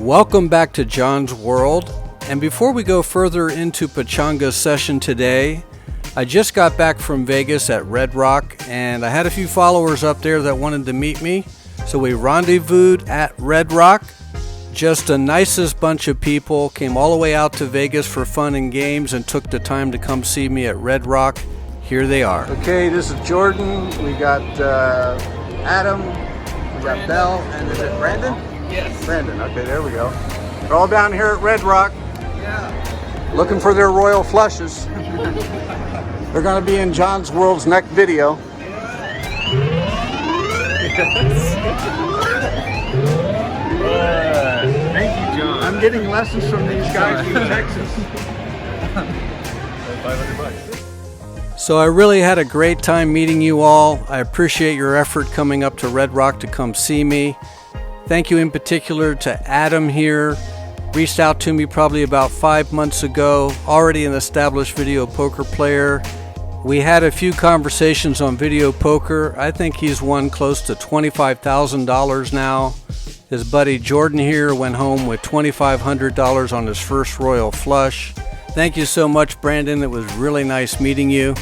Welcome back to John's World, and before we go further into Pechanga's session today, I just got back from Vegas at Red Rock, and I had a few followers up there that wanted to meet me, so we rendezvoused at Red Rock. Just the nicest bunch of people, came all the way out to Vegas for fun and games and took the time to come see me at Red Rock. Here they are. Okay, this is Jordan, we got Adam, we got Belle, and is it Brandon? Yes. Brandon, okay, there we go. They're all down here at Red Rock. Yeah. Looking for their royal flushes. They're going to be in John's World's next video. Thank you, John. I'm getting lessons from these guys from Texas. $500. So I really had a great time meeting you all. I appreciate your effort coming up to Red Rock to come see me. Thank you in particular to Adam here. Reached out to me probably about 5 months ago, already an established video poker player. We had a few conversations on video poker. I think he's won close to $25,000 now. His buddy Jordan here went home with $2,500 on his first royal flush. Thank you so much, Brandon. It was really nice meeting you.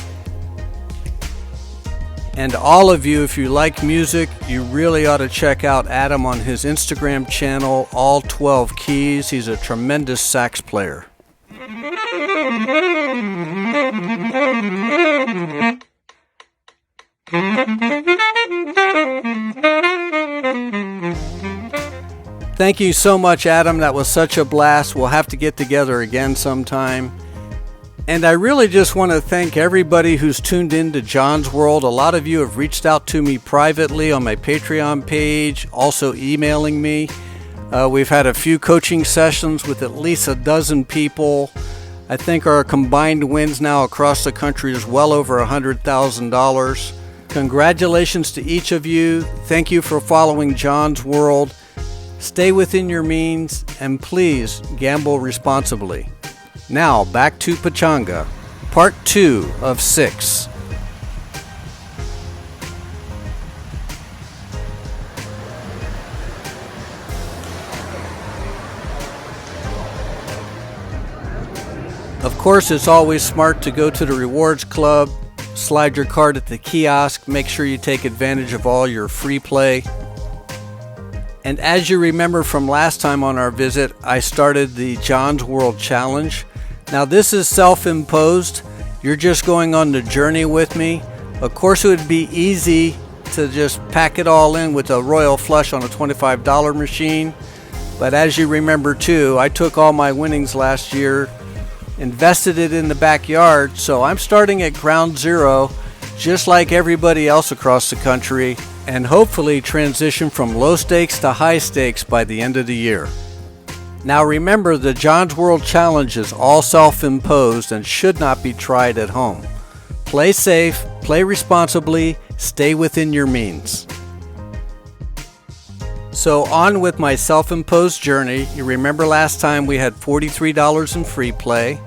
And all of you, if you like music, you really ought to check out Adam on his Instagram channel, All 12 Keys. He's a tremendous sax player. Thank you so much, Adam. That was such a blast. We'll have to get together again sometime. And I really just want to thank everybody who's tuned in to John's World. A lot of you have reached out to me privately on my Patreon page, also emailing me. We've had a few coaching sessions with at least a dozen people. I think our combined wins now across the country is well over $100,000. Congratulations to each of you. Thank you for following John's World. Stay within your means, and please gamble responsibly. Now, back to Pechanga, part 2 of 6. Of course, it's always smart to go to the rewards club, slide your card at the kiosk, make sure you take advantage of all your free play. And as you remember from last time on our visit, I started the John's World Challenge. Now this is self-imposed. You're just going on the journey with me. Of course it would be easy to just pack it all in with a royal flush on a $25 machine. But as you remember too, I took all my winnings last year, invested it in the backyard, so I'm starting at ground zero, just like everybody else across the country, and hopefully transition from low stakes to high stakes by the end of the year. Now remember, the John's World Challenge is all self-imposed and should not be tried at home. Play safe, play responsibly, stay within your means. So on with my self-imposed journey. You remember last time we had $43 in free play.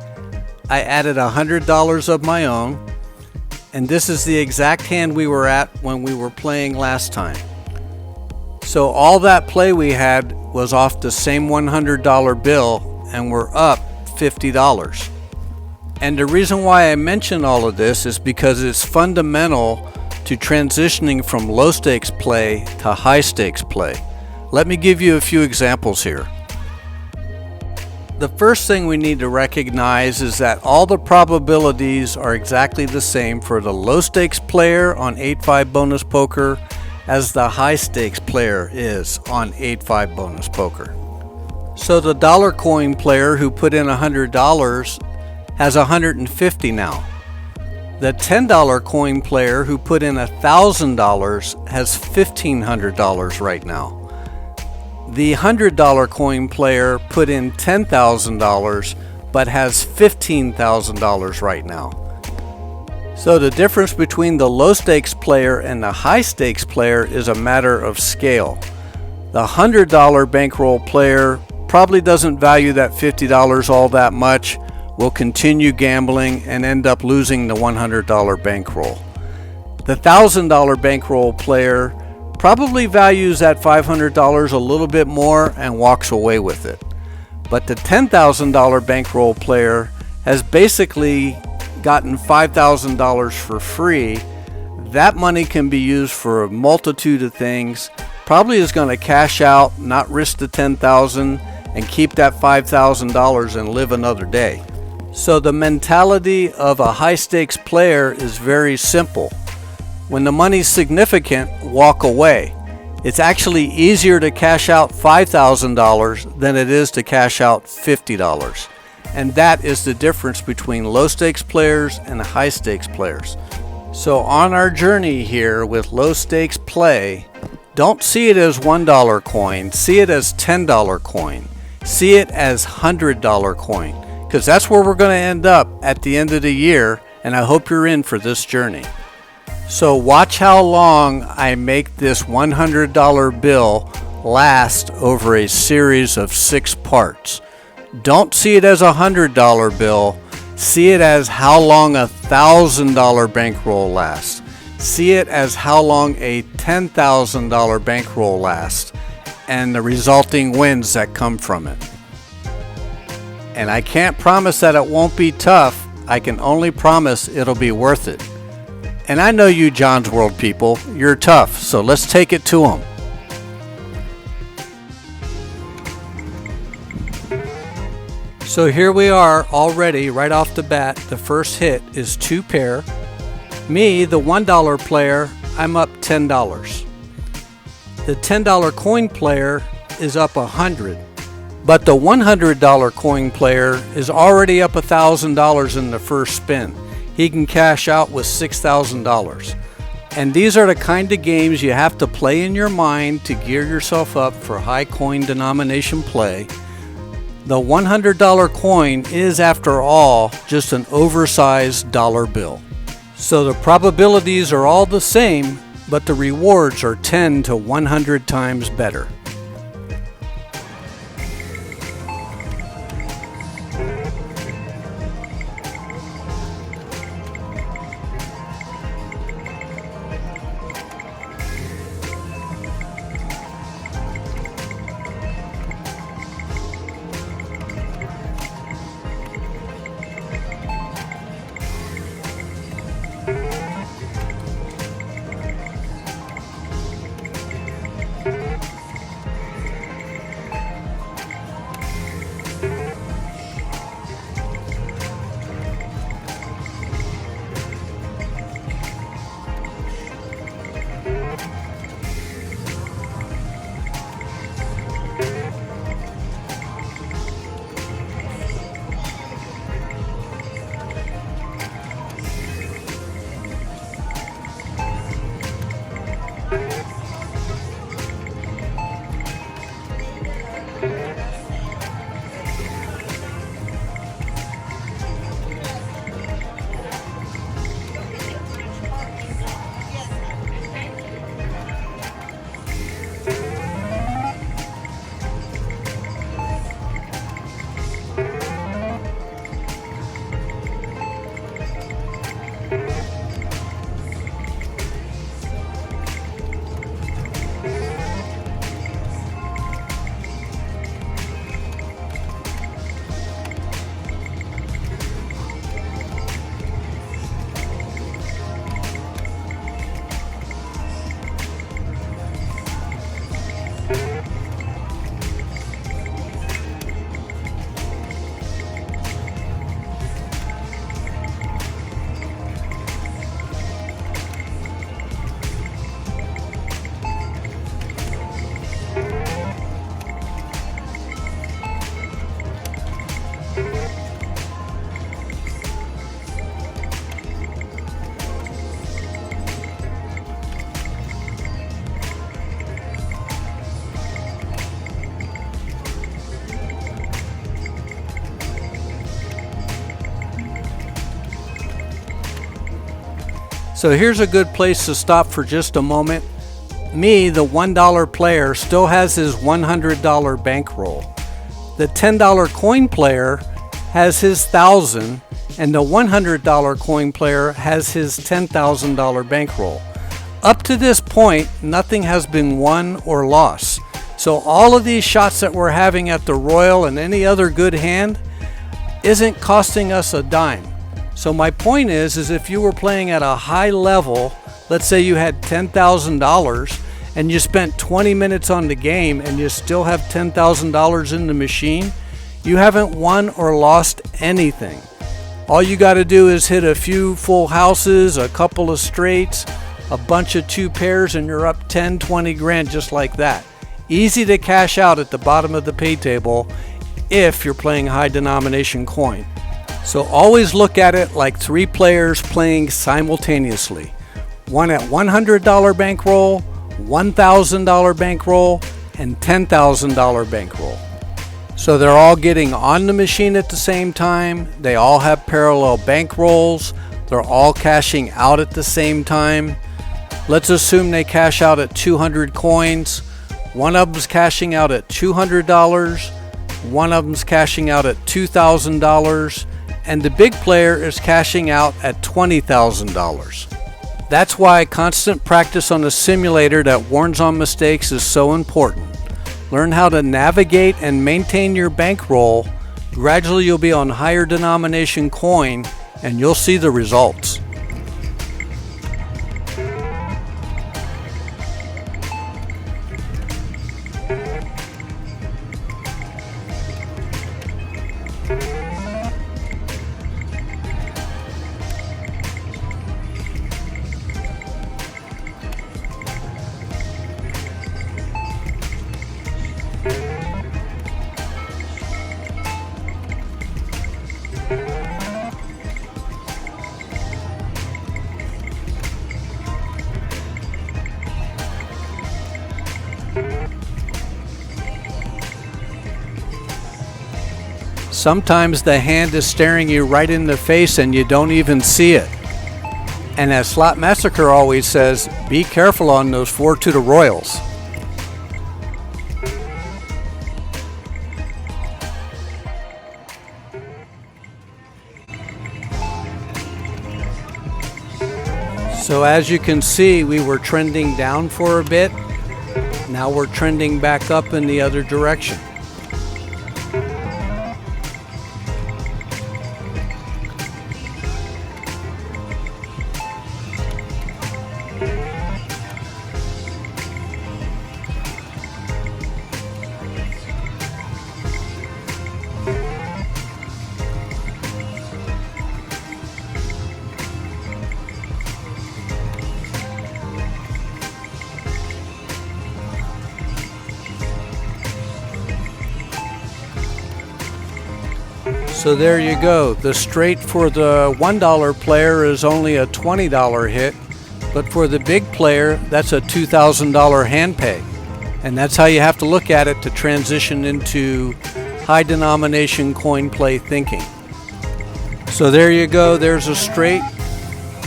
I added $100 of my own, and this is the exact hand we were at when we were playing last time. So all that play we had was off the same $100 bill, and we're up $50. And the reason why I mention all of this is because it's fundamental to transitioning from low stakes play to high stakes play. Let me give you a few examples here. The first thing we need to recognize is that all the probabilities are exactly the same for the low stakes player on 8-5 bonus poker as the high stakes player is on 8-5 bonus poker. So the dollar coin player who put in $100 has $150 now. The $10 coin player who put in $1,000 has $1,500 right now. The $100 coin player put in $10,000 but has $15,000 right now. So the difference between the low stakes player and the high stakes player is a matter of scale. The $100 bankroll player probably doesn't value that $50 all that much, will continue gambling and end up losing the $100 bankroll. The $1,000 bankroll player probably values that $500 a little bit more and walks away with it. But the $10,000 bankroll player has basically gotten $5,000 for free. That money can be used for a multitude of things. Probably is going to cash out, not risk the $10,000, and keep that $5,000 and live another day. So the mentality of a high stakes player is very simple. When the money's significant, walk away. It's actually easier to cash out $5,000 than it is to cash out $50. And that is the difference between low stakes players and high stakes players. So on our journey here with low stakes play, don't see it as $1 coin, see it as $10 coin. See it as $100 coin, because that's where we're going to end up at the end of the year, and I hope you're in for this journey. So watch how long I make this $100 bill last over a series of 6 parts. Don't see it as a $100 bill. See it as how long a $1,000 bankroll lasts. See it as how long a $10,000 bankroll lasts and the resulting wins that come from it. And I can't promise that it won't be tough. I can only promise it'll be worth it. And I know you John's World people, you're tough, so let's take it to them. So here we are already right off the bat. The first hit is 2 pair. Me, the $1 player, I'm up $10. The $10 coin player is up 100. But the $100 coin player is already up $1,000 in the first spin. He can cash out with $6,000. And these are the kind of games you have to play in your mind to gear yourself up for high coin denomination play. The $100 coin is, after all, just an oversized dollar bill. So the probabilities are all the same, but the rewards are 10 to 100 times better. So here's a good place to stop for just a moment. Me, the $1 player, still has his $100 bankroll. The $10 coin player has his $1,000, and the $100 coin player has his $10,000 bankroll. Up to this point, nothing has been won or lost. So all of these shots that we're having at the Royal and any other good hand isn't costing us a dime. So my point is if you were playing at a high level, let's say you had $10,000 and you spent 20 minutes on the game and you still have $10,000 in the machine, you haven't won or lost anything. All you got to do is hit a few full houses, a couple of straights, a bunch of two pairs, and you're up 10, 20 grand just like that. Easy to cash out at the bottom of the pay table if you're playing high denomination coin. So always look at it like three players playing simultaneously. One at $100 bankroll, $1,000 bankroll, and $10,000 bankroll. So they're all getting on the machine at the same time. They all have parallel bankrolls. They're all cashing out at the same time. Let's assume they cash out at 200 coins. One of them's cashing out at $200. One of them's cashing out at $2,000. And the big player is cashing out at $20,000. That's why constant practice on a simulator that warns on mistakes is so important. Learn how to navigate and maintain your bankroll. Gradually you'll be on higher denomination coin and you'll see the results. Sometimes the hand is staring you right in the face and you don't even see it. And as Slot Massacre always says, be careful on those 4 to the Royals. So as you can see, we were trending down for a bit. Now we're trending back up in the other direction. So there you go. The straight for the $1 player is only a $20 hit, but for the big player, that's a $2,000 hand pay. And that's how you have to look at it to transition into high denomination coin play thinking. So there you go. There's a straight.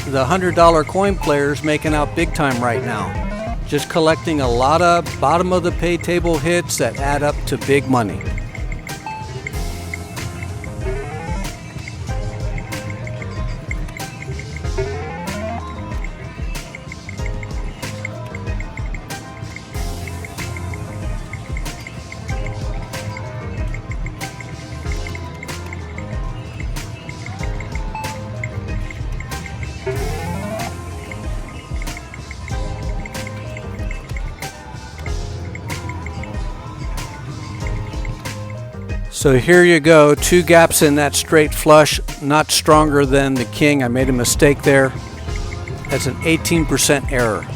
The $100 coin player is making out big time right now. Just collecting a lot of bottom of the pay table hits that add up to big money. So here you go, 2 gaps in that straight flush, not stronger than the king. I made a mistake there. That's an 18% error.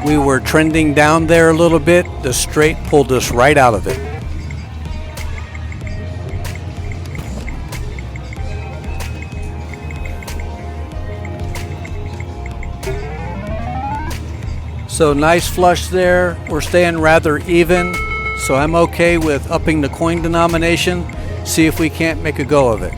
We were trending down there a little bit. The straight pulled us right out of it. So nice flush there. We're staying rather even, so I'm okay with upping the coin denomination. See if we can't make a go of it.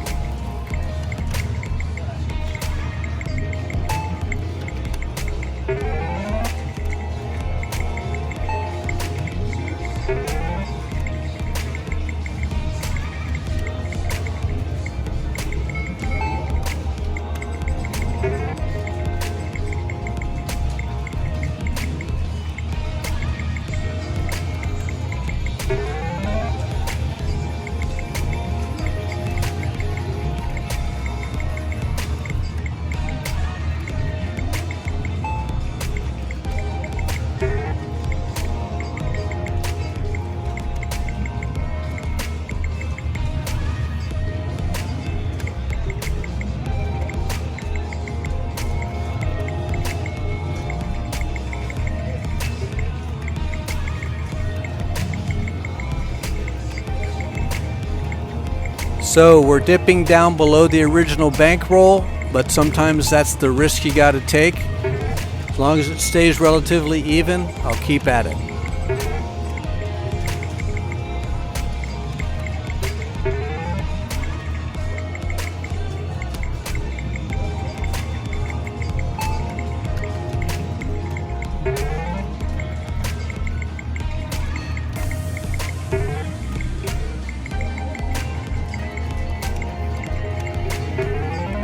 So we're dipping down below the original bankroll, but sometimes that's the risk you got to take. As long as it stays relatively even, I'll keep at it.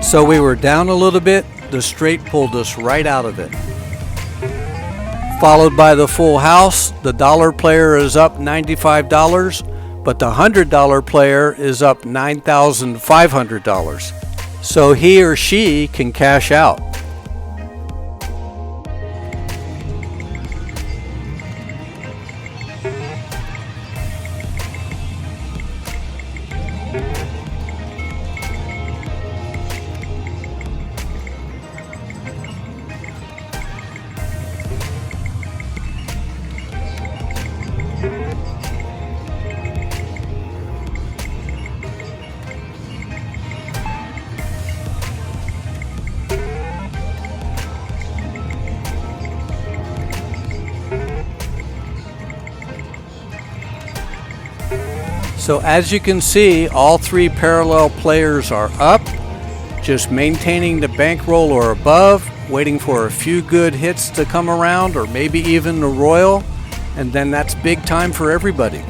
So we were down a little bit, the straight pulled us right out of it. Followed by the full house, the dollar player is up $95, but the $100 player is up $9,500. So he or she can cash out. So as you can see, all three parallel players are up, just maintaining the bankroll or above, waiting for a few good hits to come around, or maybe even the royal, and then that's big time for everybody.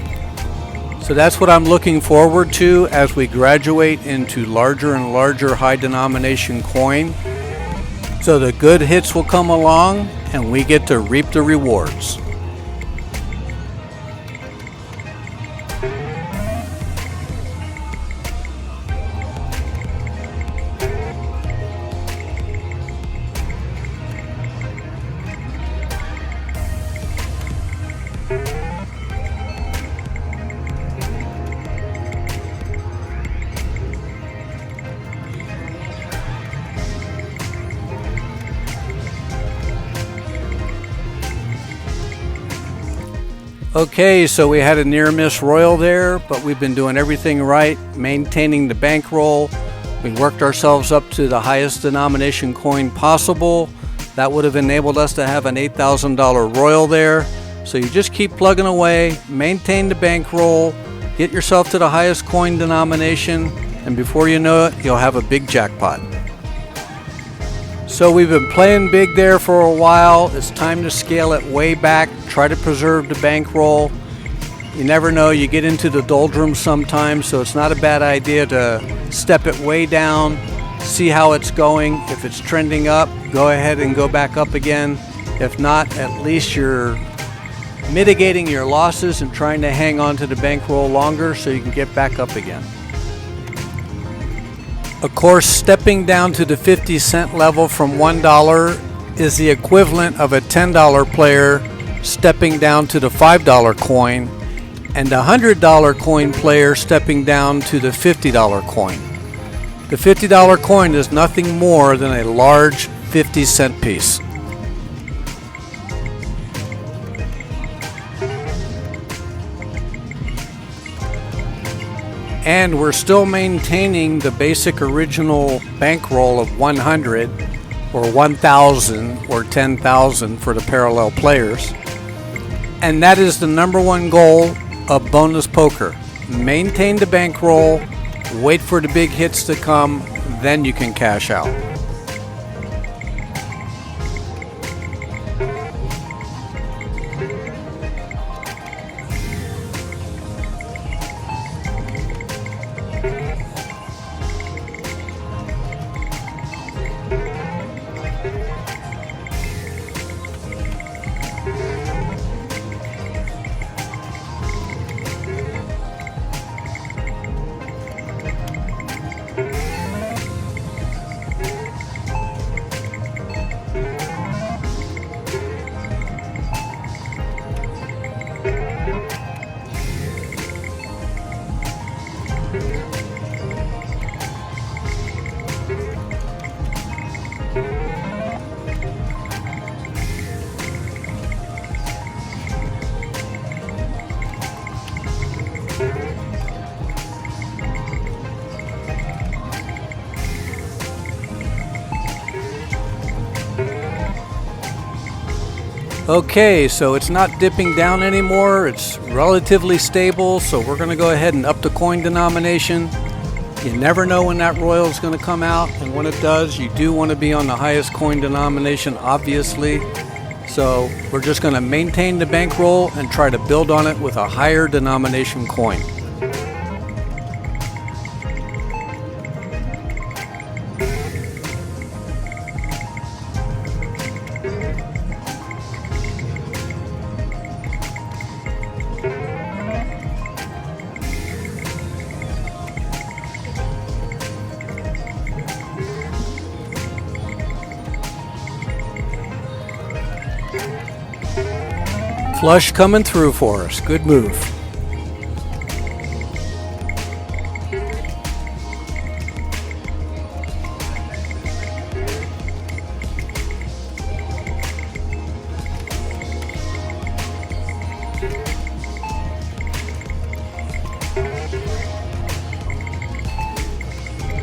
So that's what I'm looking forward to as we graduate into larger and larger high denomination coin. So the good hits will come along and we get to reap the rewards. Okay, so we had a near miss royal there, but we've been doing everything right, maintaining the bankroll. We worked ourselves up to the highest denomination coin possible. That would have enabled us to have an $8,000 royal there. So you just keep plugging away, maintain the bankroll, get yourself to the highest coin denomination, and before you know it, you'll have a big jackpot. So we've been playing big there for a while. It's time to scale it way back, try to preserve the bankroll. You never know, you get into the doldrums sometimes, so it's not a bad idea to step it way down, see how it's going. If it's trending up, go ahead and go back up again. If not, at least you're mitigating your losses and trying to hang on to the bankroll longer so you can get back up again. Of course, stepping down to the 50-cent level from $1 is the equivalent of a $10 player stepping down to the $5 coin, and the $100 coin player stepping down to the $50 coin. The $50 coin is nothing more than a large 50-cent piece. And we're still maintaining the basic original bankroll of 100 or 1,000 or 10,000 for the parallel players. And that is the #1 goal of bonus poker. Maintain the bankroll, wait for the big hits to come, then you can cash out. Okay, so it's not dipping down anymore. It's relatively stable, so we're going to go ahead and up the coin denomination. You never know when that royal is going to come out, and when it does, you do want to be on the highest coin denomination, obviously. So we're just going to maintain the bankroll and try to build on it with a higher denomination coin. Flush coming through for us. Good move.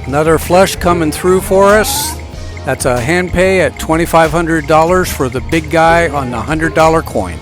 Another flush coming through for us. That's a hand pay at $2,500 for the big guy on the $100 coin.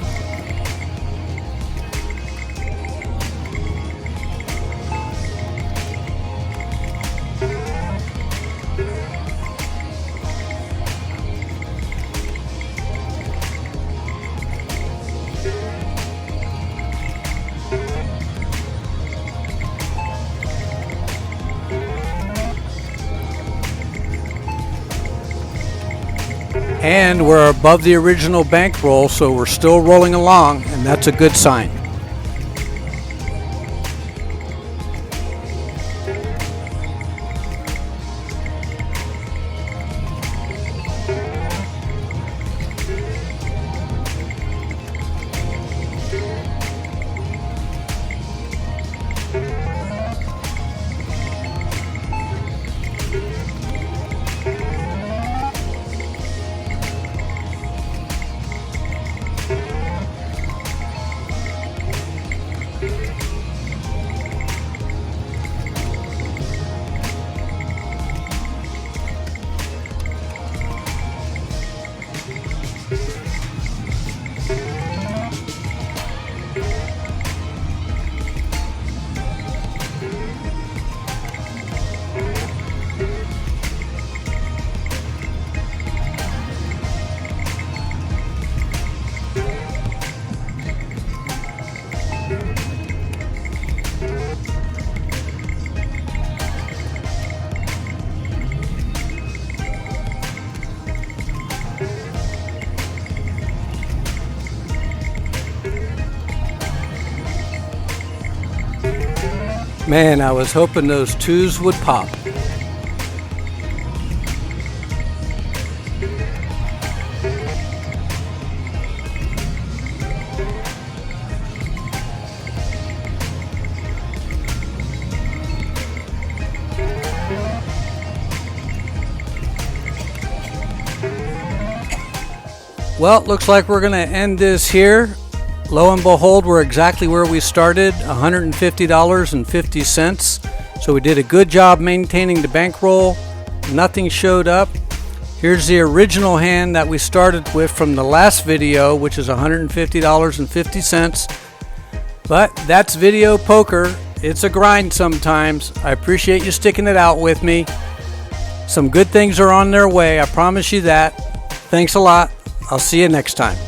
And we're above the original bankroll, so we're still rolling along, and that's a good sign. Man, I was hoping those twos would pop. Well, looks like we're going to end this here. Lo and behold, we're exactly where we started, $150.50. So we did a good job maintaining the bankroll. Nothing showed up. Here's the original hand that we started with from the last video, which is $150.50. But that's video poker. It's a grind sometimes. I appreciate you sticking it out with me. Some good things are on their way, I promise you that. Thanks a lot. I'll see you next time.